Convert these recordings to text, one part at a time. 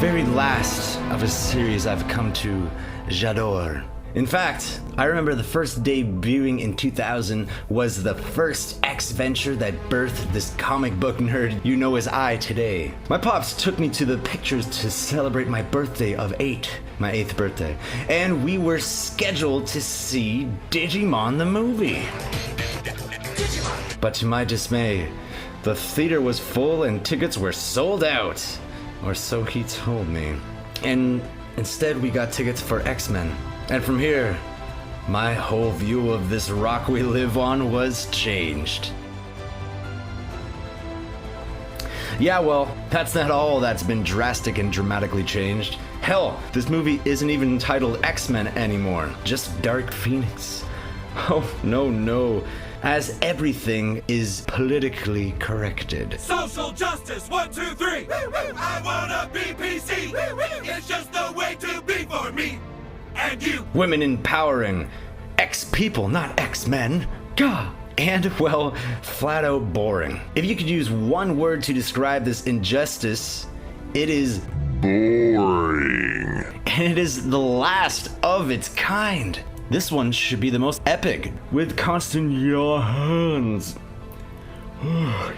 Very last of a series I've come to j'adore. In fact, I remember the first debuting in 2000 was the first X venture that birthed this comic book nerd you know as I today. My pops took me to the pictures to celebrate my birthday of 8, my 8th birthday, and we were scheduled to see Digimon the movie. But to my dismay, the theater was full and tickets were sold out. Or so he told me. And instead we got tickets for Xmen. And from here, my whole view of this rock we live on was changed. Yeah, well, that's not all that's been drastic and dramatically changed. Hell, this movie isn't even titled Xmen anymore, just Dark Phoenix. Oh, no. As everything is politically corrected. Social justice, 1, 2, 3. I wanna be PC. It's just the way to be for me and you. Women empowering. X-people, not X-men. Gah! And, well, flat out boring. If you could use one word to describe this injustice, it is boring. And it is the last of its kind. This one should be the most epic, with constant yawns.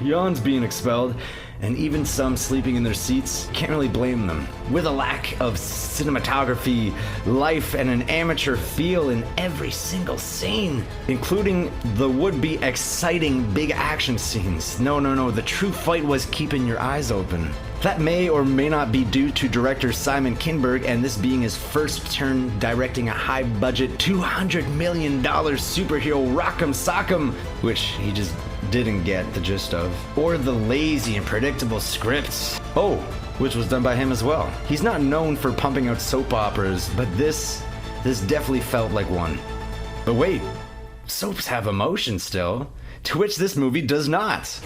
Yawns being expelled, and even some sleeping in their seats. Can't really blame them. With a lack of cinematography, life, and an amateur feel in every single scene, including the would-be exciting big action scenes. No, the true fight was keeping your eyes open. That may or may not be due to director Simon Kinberg and this being his first turn directing a high-budget $200 million superhero rock'em sock'em, which he just didn't get the gist of, or the lazy and predictable scripts. Oh, which was done by him as well. He's not known for pumping out soap operas, but this definitely felt like one. But wait, soaps have emotion still, to which this movie does not.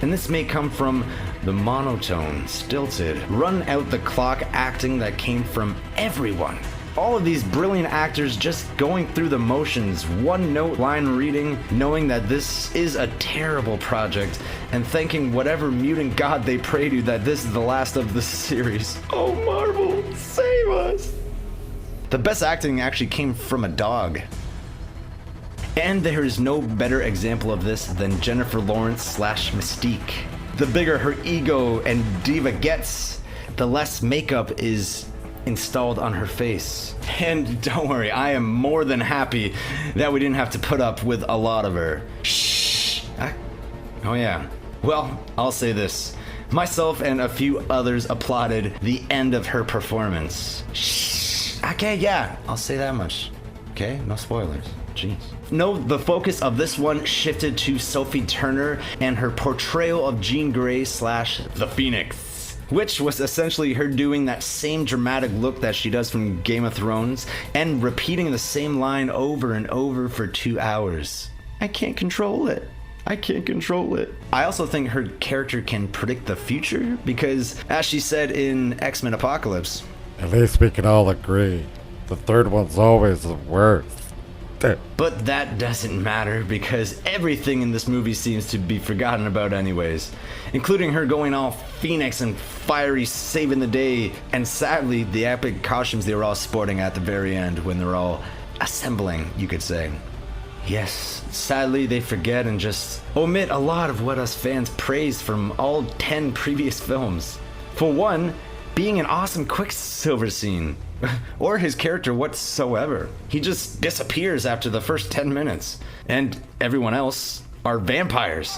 And this may come from the monotone, stilted, run-out-the-clock acting that came from everyone. All of these brilliant actors just going through the motions, one-note line reading, knowing that this is a terrible project, and thanking whatever mutant god they pray to that this is the last of the series. Oh, Marvel, save us! The best acting actually came from a dog. And there is no better example of this than Jennifer Lawrence / Mystique. The bigger her ego and diva gets, the less makeup is installed on her face. And don't worry, I am more than happy that we didn't have to put up with a lot of her. Shh. Oh yeah. Well, I'll say this. Myself and a few others applauded the end of her performance. Shh. Okay, yeah, I'll say that much. Okay, no spoilers. Jeez. No, the focus of this one shifted to Sophie Turner and her portrayal of Jean Grey / the Phoenix, which was essentially her doing that same dramatic look that she does from Game of Thrones and repeating the same line over and over for 2 hours. I can't control it. I also think her character can predict the future because, as she said in X-Men Apocalypse, at least we can all agree, the third one's always the worst. But that doesn't matter because everything in this movie seems to be forgotten about anyways, including her going all Phoenix and fiery saving the day, and sadly the epic costumes they were all sporting at the very end when they're all assembling, you could say. Yes, sadly they forget and just omit a lot of what us fans praised from all 10 previous films. For one, being an awesome Quicksilver scene. Or his character whatsoever. He just disappears after the first 10 minutes. And everyone else are vampires.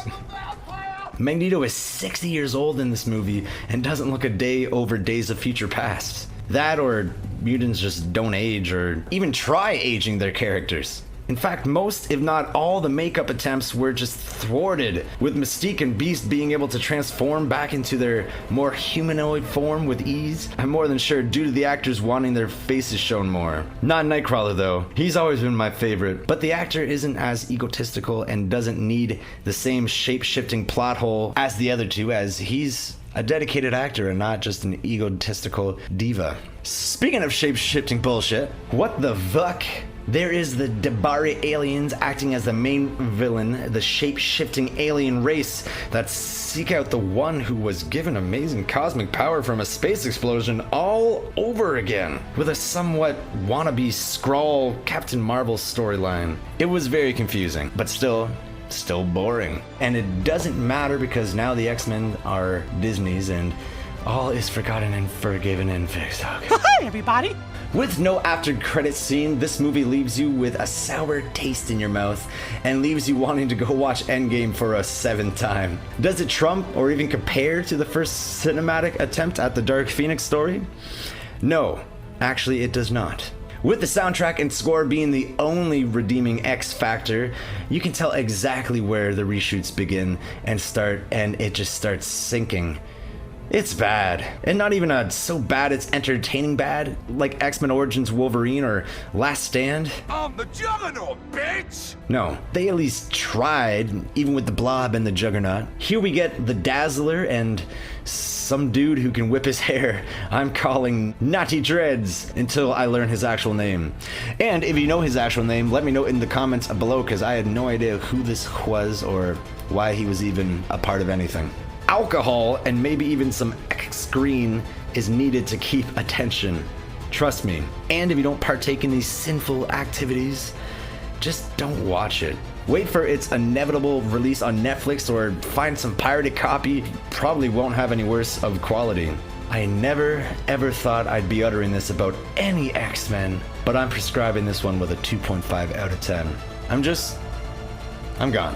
Magneto is 60 years old in this movie and doesn't look a day over Days of Future Past. That or mutants just don't age or even try aging their characters. In fact, most, if not all, the makeup attempts were just thwarted, with Mystique and Beast being able to transform back into their more humanoid form with ease. I'm more than sure due to the actors wanting their faces shown more. Not Nightcrawler though, he's always been my favorite, but the actor isn't as egotistical and doesn't need the same shape-shifting plot hole as the other two, as he's a dedicated actor and not just an egotistical diva. Speaking of shape-shifting bullshit, what the fuck There is the Debari aliens acting as the main villain, the shape-shifting alien race that seek out the one who was given amazing cosmic power from a space explosion all over again, with a somewhat wannabe Skrull Captain Marvel storyline. It was very confusing, but still boring. And it doesn't matter because now the X-Men are Disney's and all is forgotten and forgiven and fixed. Okay. Hi, everybody! With no after credits scene, this movie leaves you with a sour taste in your mouth and leaves you wanting to go watch Endgame for a 7th time. Does it trump or even compare to the first cinematic attempt at the Dark Phoenix story? No, actually it does not. With the soundtrack and score being the only redeeming X factor, you can tell exactly where the reshoots begin and start, and it just starts sinking. It's bad. And not even a so bad it's entertaining bad, like X-Men Origins Wolverine or Last Stand. I'm the Juggernaut, bitch! No, they at least tried, even with the Blob and the Juggernaut. Here we get the Dazzler and some dude who can whip his hair. I'm calling Natty Dreads until I learn his actual name. And if you know his actual name, let me know in the comments below, because I had no idea who this was or why he was even a part of anything. Alcohol and maybe even some X-screen is needed to keep attention. Trust me. And if you don't partake in these sinful activities, just don't watch it. Wait for its inevitable release on Netflix or find some pirated copy. Probably won't have any worse of quality. I never ever thought I'd be uttering this about any X-Men, but I'm prescribing this one with a 2.5 out of 10. I'm gone.